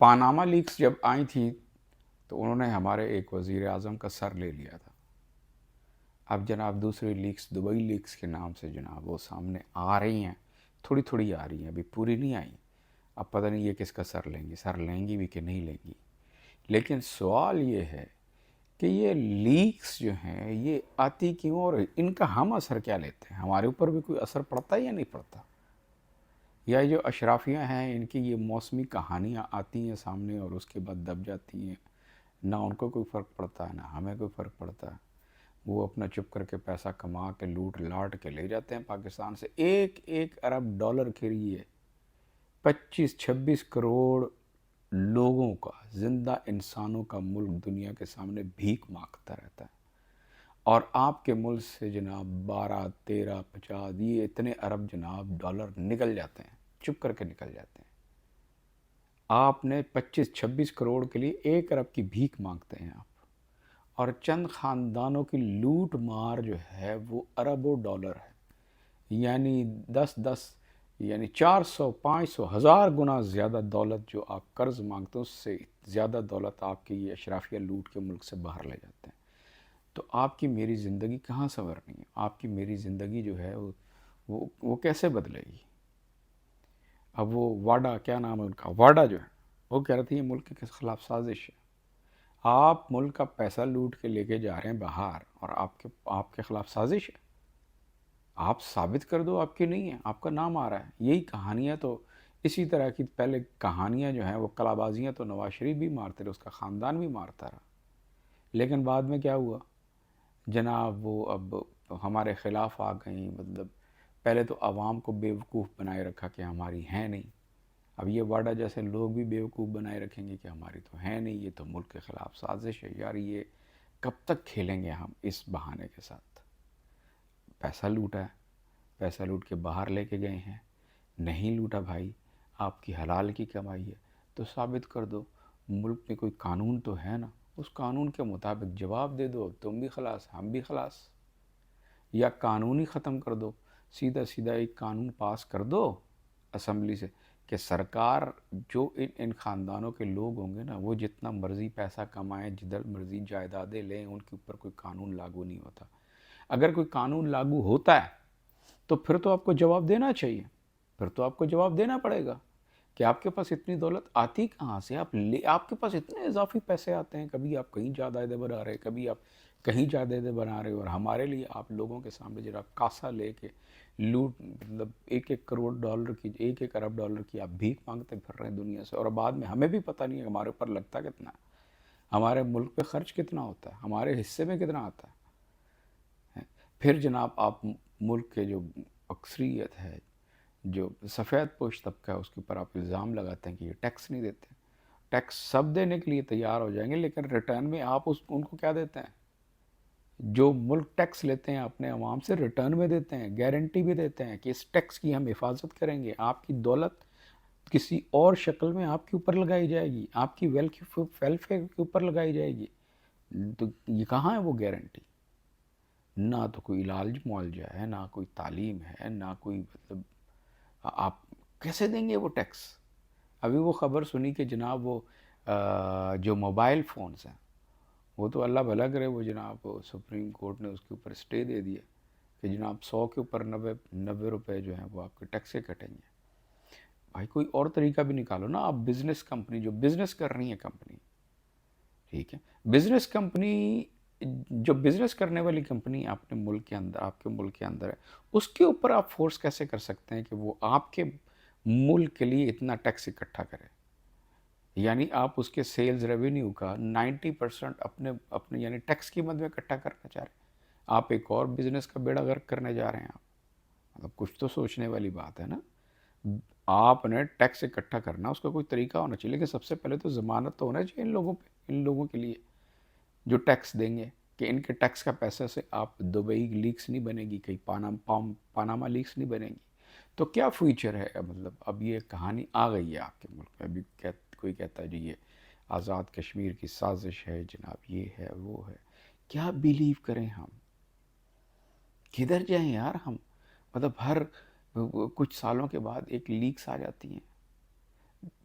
Panama leaks جب آئی تھی تو انہوں نے ہمارے ایک وزیر اعظم کا سر لے لیا تھا. اب جناب دوسری لیکس دبئی لیکس کے نام سے جناب وہ سامنے آ رہی ہیں، تھوڑی تھوڑی آ رہی ہیں، ابھی پوری نہیں آئی. اب پتہ نہیں یہ کس کا سر لیں گی بھی کہ نہیں لیں گی. لیکن سوال یہ ہے کہ یہ لیکس جو ہیں یہ آتی کیوں، اور ان کا ہم اثر کیا لیتے ہیں؟ ہمارے اوپر بھی کوئی اثر پڑتا ہے یا نہیں پڑتا؟ یا جو اشرافیہ ہیں ان کی یہ موسمی کہانیاں آتی ہیں سامنے اور اس کے بعد دب جاتی ہیں، نہ ان کو کوئی فرق پڑتا ہے نہ ہمیں کوئی فرق پڑتا ہے. وہ اپنا چپ کر کے پیسہ کما کے لوٹ لاٹ کے لے جاتے ہیں پاکستان سے. ایک ایک ارب ڈالر کے لیے 25-26 کروڑ لوگوں کا، زندہ انسانوں کا ملک دنیا کے سامنے بھیک مانگتا رہتا ہے. اور آپ کے ملک سے جناب 12-13-50 یہ اتنے ارب جناب ڈالر نکل جاتے ہیں، چپ کر کے نکل جاتے ہیں. آپ نے 25-26 کروڑ کے لیے 1 ارب کی بھیک مانگتے ہیں آپ، اور چند خاندانوں کی لوٹ مار جو ہے وہ اربوں ڈالر ہے. یعنی 10 یعنی 400-500 ہزار گنا زیادہ دولت جو آپ قرض مانگتے ہیں اس سے زیادہ دولت آپ کی یہ اشرافیہ لوٹ کے ملک سے باہر لے جاتے ہیں. تو آپ کی میری زندگی کہاں سنورنی ہے؟ آپ کی میری زندگی جو ہے وہ کیسے بدلے گی؟ اب وہ واڈا، کیا نام ہے ان کا، واڈا جو ہے، وہ کہہ رہے تھے یہ ملک کے خلاف سازش ہے. آپ ملک کا پیسہ لوٹ کے لے کے جا رہے ہیں باہر اور آپ کے خلاف سازش ہے. آپ ثابت کر دو آپ کی نہیں ہے، آپ کا نام آ رہا ہے. یہی کہانیاں تو اسی طرح کی پہلے کہانیاں جو ہیں وہ کلابازیاں تو نواز شریف بھی مارتے رہے، اس کا خاندان بھی مارتا رہا. لیکن بعد میں کیا ہوا جناب، وہ اب ہمارے خلاف آ گئیں. مطلب پہلے تو عوام کو بیوقوف بنائے رکھا کہ ہماری ہیں نہیں. اب یہ واڈا جیسے لوگ بھی بیوقوف بنائے رکھیں گے کہ ہماری تو ہے نہیں، یہ تو ملک کے خلاف سازش ہے. یار یہ کب تک کھیلیں گے ہم اس بہانے کے ساتھ؟ پیسہ لوٹا ہے، پیسہ لوٹ کے باہر لے کے گئے ہیں. نہیں لوٹا بھائی، آپ کی حلال کی کمائی ہے تو ثابت کر دو. ملک میں کوئی قانون تو ہے نا، اس قانون کے مطابق جواب دے دو، تم بھی خلاص ہم بھی خلاص. یا قانون ہی ختم کر دو، سیدھا سیدھا ایک قانون پاس کر دو اسمبلی سے کہ سرکار جو ان خاندانوں کے لوگ ہوں گے نا وہ جتنا مرضی پیسہ کمائیں، جدھر مرضی جائیدادیں لیں، ان کے اوپر کوئی قانون لاگو نہیں ہوتا. اگر کوئی قانون لاگو ہوتا ہے تو پھر تو آپ کو جواب دینا چاہیے، پھر تو آپ کو جواب دینا پڑے گا کہ آپ کے پاس اتنی دولت آتی کہاں سے، آپ کے پاس اتنے اضافی پیسے آتے ہیں. کبھی آپ کہیں جائیدادیں بنا رہے، کبھی آپ کہیں جائیدادیں بنا رہے، اور ہمارے لیے آپ لوگوں کے سامنے جرا کاسا لے کے لوٹ، مطلب 1-1 کروڑ ڈالر کی، 1-1 ارب ڈالر کی آپ بھیک مانگتے پھر رہے ہیں دنیا سے. اور بعد میں ہمیں بھی پتہ نہیں ہے ہمارے اوپر لگتا کتنا ہے، ہمارے ملک پہ خرچ کتنا ہوتا ہے، ہمارے حصے میں کتنا آتا ہے. پھر جناب آپ ملک کے جو اکثریت ہے، جو سفید پوش طبقہ ہے، اس کے اوپر آپ الزام لگاتے ہیں کہ یہ ٹیکس نہیں دیتے. ٹیکس سب دینے کے لیے تیار ہو جائیں گے، لیکن ریٹرن میں آپ ان کو کیا دیتے ہیں؟ جو ملک ٹیکس لیتے ہیں اپنے عوام سے رٹرن میں دیتے ہیں، گارنٹی بھی دیتے ہیں کہ اس ٹیکس کی ہم حفاظت کریں گے، آپ کی دولت کسی اور شکل میں آپ کے اوپر لگائی جائے گی، آپ کی ویلفیئر کے اوپر لگائی جائے گی. تو یہ کہاں ہے وہ گارنٹی؟ نہ تو کوئی علاج معالجہ ہے، نہ کوئی تعلیم ہے، نہ کوئی مطلب آپ کیسے دیں گے وہ ٹیکس؟ ابھی وہ خبر سنی کہ جناب وہ جو موبائل فونز ہیں وہ تو اللہ بھلا کرے، وہ جناب سپریم کورٹ نے اس کے اوپر اسٹے دے دیا کہ جناب 100 کے اوپر 90 روپے جو ہیں وہ آپ کے ٹیکس سے کٹیں گے. بھائی کوئی اور طریقہ بھی نکالو نا. آپ بزنس کمپنی جو بزنس کر رہی ہیں کمپنی، ٹھیک ہے، بزنس کمپنی جو بزنس کرنے والی کمپنی اپنے ملک کے اندر، آپ کے ملک کے اندر ہے، اس کے اوپر آپ فورس کیسے کر سکتے ہیں کہ وہ آپ کے ملک کے لیے اتنا ٹیکس اکٹھا کرے؟ یعنی آپ اس کے سیلز ریونیو کا 90% اپنے یعنی ٹیکس کی مد میں اکٹھا کرنا چاہ رہے ہیں. آپ ایک اور بزنس کا بیڑا غرق کرنے جا رہے ہیں. آپ مطلب کچھ تو سوچنے والی بات ہے نا. آپ نے ٹیکس اکٹھا کرنا، اس کا کوئی طریقہ ہونا چاہیے، لیکن سب سے پہلے تو ضمانت تو ہونا چاہیے ان لوگوں پہ، ان لوگوں کے لیے جو ٹیکس دیں گے، کہ ان کے ٹیکس کا پیسہ سے آپ دبئی لیکس نہیں بنے گی، کہیں پاناما لیکس نہیں بنے گی. تو کیا فیوچر ہے؟ مطلب اب یہ کہانی آ گئی ہے آپ کے ملک میں. ابھی کوئی کہتا ہے جی یہ آزاد کشمیر کی سازش ہے جناب، یہ ہے وہ ہے. کیا بیلیو کریں ہم؟ کدھر جائیں یار ہم؟ مطلب ہر کچھ سالوں کے بعد ایک لیکس آ جاتی ہیں.